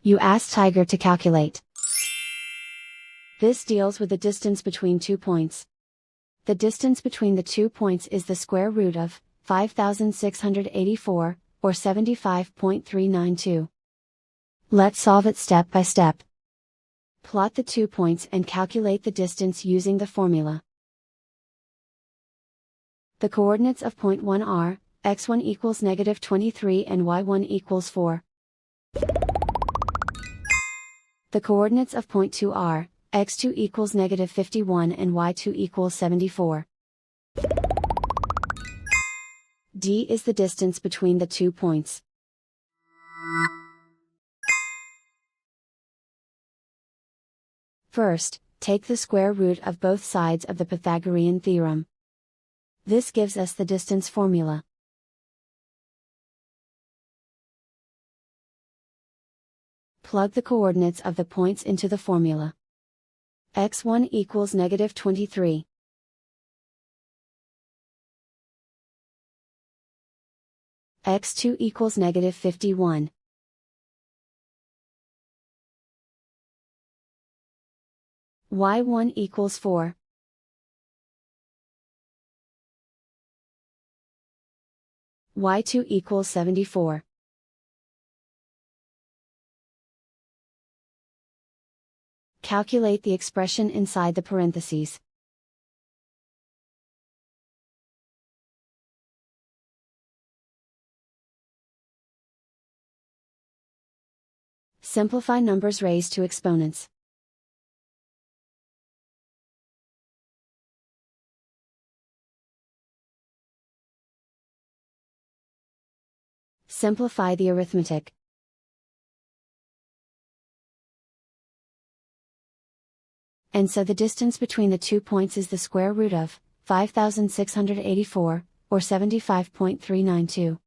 You ask Tiger to calculate. This deals with the distance between 2 points. The distance between the 2 points is the square root of 5,684, or 75.392. Let's solve it step by step. Plot the 2 points and calculate the distance using the formula. The coordinates of point 1 are, x1 equals -23 and y1 equals 4. The coordinates of point 2 are, x2 equals -51 and y2 equals 74. D is the distance between the 2 points. First, take the square root of both sides of the Pythagorean theorem. This gives us the distance formula. Plug the coordinates of the points into the formula. x1 equals -23. x2 equals -51. y1 equals 4. y2 equals 74. Calculate the expression inside the parentheses. Simplify numbers raised to exponents. Simplify the arithmetic. And so the distance between the 2 points is the square root of 5,684, or 75.392.